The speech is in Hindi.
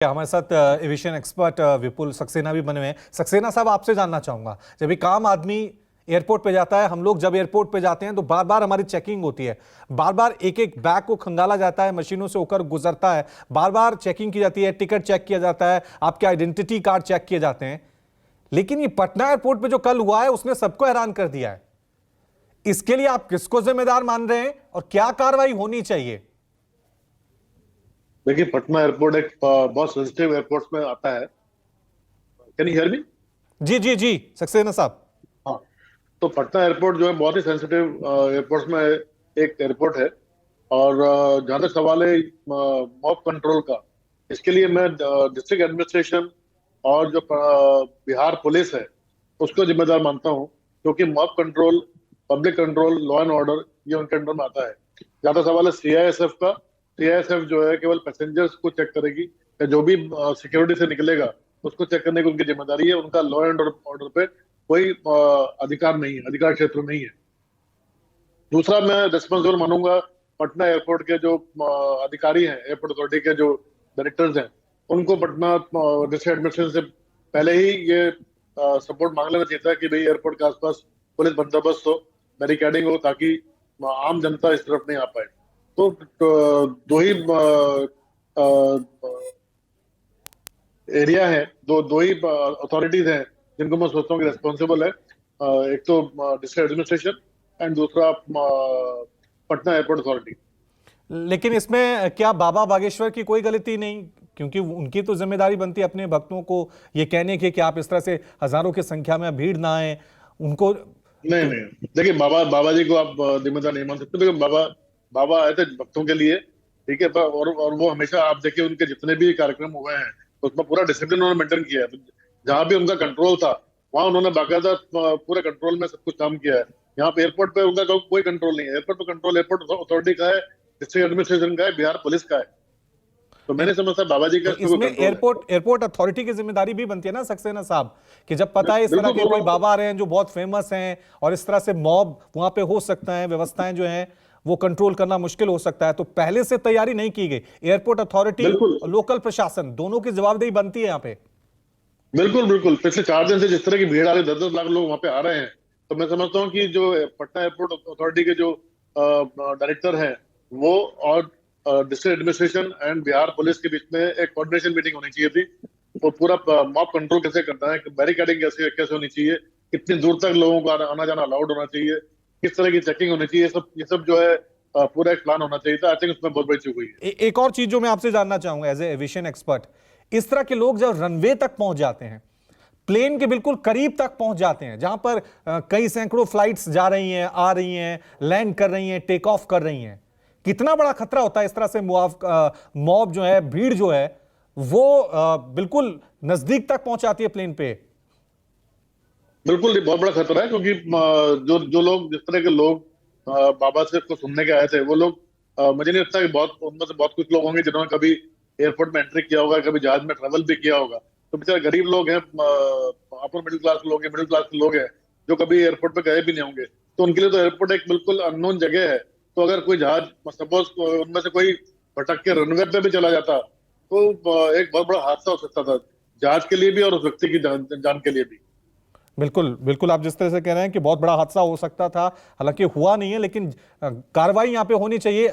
हमारे साथ एविएशन एक्सपर्ट विपुल सक्सेना भी बने हुए हैं। सक्सेना साहब, आपसे जानना चाहूंगा, जब एक आम आदमी एयरपोर्ट पे जाता है, हम लोग जब एयरपोर्ट पे जाते हैं तो बार बार हमारी चेकिंग होती है, बार बार एक एक बैग को खंगाला जाता है, मशीनों से होकर गुजरता है, बार बार चेकिंग की जाती है, टिकट चेक किया जाता है, आपके आइडेंटिटी कार्ड चेक किए जाते हैं। लेकिन ये पटना एयरपोर्ट पे जो कल हुआ है उसने सबको हैरान कर दिया है। इसके लिए आप किसको जिम्मेदार मान रहे हैं और क्या कार्रवाई होनी चाहिए? देखिए, पटना एयरपोर्ट एक बहुत सेंसिटिव एयरपोर्ट में आता है। Can you hear me? जी जी जी, सक्सेना साहब। हाँ। तो पटना एयरपोर्ट जो है बहुत ही सेंसिटिव एयरपोर्ट में एक एयरपोर्ट है। और जहां तक सवाल है मॉब कंट्रोल का, इसके लिए मैं डिस्ट्रिक्ट एडमिनिस्ट्रेशन और जो बिहार पुलिस है उसको जिम्मेदार मानता हूँ, क्योंकि mob control, public control, law and order ये उनके अंडर में आता है। जहां तक सवाल है सीआईएसएफ का, सीआईएसएफ जो है केवल पैसेंजर्स को चेक करेगी, या जो भी सिक्योरिटी से निकलेगा उसको चेक करने की उनकी जिम्मेदारी है। उनका लॉ एंड ऑर्डर पे कोई अधिकार नहीं है, अधिकार क्षेत्र नहीं है। दूसरा, मैं रिस्पॉन्सिबल मानूंगा पटना एयरपोर्ट के जो अधिकारी हैं, एयरपोर्ट अथॉरिटी के जो डायरेक्टर्स हैं, उनको पटना डिस्ट्रिक्ट एडमिनिस्ट्रेशन से पहले ही ये सपोर्ट मांग लेना चाहिए था कि भाई एयरपोर्ट के आसपास पुलिस बंदोबस्त हो, बैरिकेडिंग हो, ताकि आम जनता इस तरफ नहीं आ पाए। तो दो ही एरिया है, दो ही अथॉरिटीज हैं जिनको मैं सोचता हूँ कि रेस्पॉन्सिबल है। एक तो डिस्ट्रिक्ट एडमिनिस्ट्रेशन एंड दूसरा पटना एयरपोर्ट अथॉरिटी। लेकिन इसमें क्या बाबा बागेश्वर की कोई गलती नहीं? क्योंकि उनकी तो जिम्मेदारी बनती है अपने भक्तों को ये कहने की कि आप इस तरह से हजारों की संख्या में भीड़ ना आए उनको। नहीं तो नहीं, देखिए, बाबा जी को आप जिम्मेदार नहीं मान सकते, क्योंकि बाबा बाबा आए थे भक्तों के लिए। ठीक है। और वो हमेशा, आप देखिए, उनके जितने भी कार्यक्रम हुए हैं उसमें पूरा डिसिप्लिन उन्होंने मेंटेन किया है। तो जहां भी उनका कंट्रोल था वहां उन्होंने बाकायदा पूरे कंट्रोल में सब कुछ काम किया है। यहाँ पे एयरपोर्ट पे उनका कोई कंट्रोल नहीं है। एयरपोर्ट पे कंट्रोल एयरपोर्ट अथॉरिटी का है, डिस्ट्रिक्ट एडमिनिस्ट्रेशन का है, बिहार पुलिस का है। तो नहीं, मैंने समझता बाबा जी का तो इसमें कोई इसमें कंट्रोल है। एयरपोर्ट एयरपोर्ट अथॉरिटी की जिम्मेदारी भी बनती है ना सक्सेना साहब, कि जब पता है इस तरह बिल्कुल के बोल कोई रहा हूँ। बाबा आ रहे हैं जो बहुत फेमस हैं और इस तरह से मॉब वहां पे हो सकता है, व्यवस्थाएं जो हैं वो कंट्रोल करना मुश्किल हो सकता है, तो पहले से तैयारी नहीं की गई। एयरपोर्ट अथॉरिटी बिल्कुल और लोकल प्रशासन दोनों की जवाबदेही बनती है यहाँ पे। बिल्कुल बिल्कुल, पिछले 4 दिन से जिस तरह की भीड़ आ रही है, 10-10 लाख लोग वहां पे आ रहे हैं, तो मैं समझता हूँ कि जो पटना एयरपोर्ट अथॉरिटी के जो डायरेक्टर हैं वो, और district administration and Bihar police के बीच में एक कोऑर्डिनेशन मीटिंग होनी चाहिए थी। वो पूरा मॉब कंट्रोल कैसे करना है, बैरिकेडिंग कैसे कैसे होनी चाहिए, कितनी दूर तक लोगों को आना जाना अलाउड होना चाहिए, किस तरह की चेकिंग होनी चाहिए, ये सब जो है पूरा एक प्लान होना चाहिए था। आई थिंक उसमें बहुत बड़ी चूक हुई है। एक और चीज जो मैं आपसे जानना चाहूंगा एज ए एविएशन एक्सपर्ट, इस तरह के लोग जब रनवे तक पहुंच जाते हैं, प्लेन के बिल्कुल करीब तक पहुंच जाते हैं, जहां पर कई सैकड़ों फ्लाइट्स जा रही हैं, आ रही हैं, लैंड कर रही हैं, टेक ऑफ कर रही हैं, कितना बड़ा खतरा होता है इस तरह से मॉब जो है, भीड़ जो है वो बिल्कुल नजदीक तक पहुंचाती है प्लेन पे। बिल्कुल, ये बहुत बड़ा खतरा है, क्योंकि जो जो लोग, जिस तरह के लोग बाबा से को सुनने के आए थे, वो लोग, मुझे नहीं लगता कि बहुत उनमें से बहुत कुछ लोग होंगे जिन्होंने कभी एयरपोर्ट में एंट्री किया होगा, कभी जहाज में ट्रेवल भी किया होगा। तो बेचारे गरीब लोग हैं, अपर मिडिल क्लास लोग हैं, मिडिल क्लास के लोग हैं, जो कभी एयरपोर्ट पे गए भी नहीं होंगे। तो उनके लिए तो एयरपोर्ट एक बिल्कुल अननोन जगह है। तो अगर कोई जहाज, सपोज उनमें से कोई भटक के रनवे पे भी चला जाता, तो एक बहुत बड़ा हादसा हो सकता था, जहाज के लिए भी और उस व्यक्ति की जान के लिए भी। बिल्कुल बिल्कुल, आप जिस तरह से कह रहे हैं कि बहुत बड़ा हादसा हो सकता था, हालांकि हुआ नहीं है, लेकिन कार्रवाई यहां पे होनी चाहिए।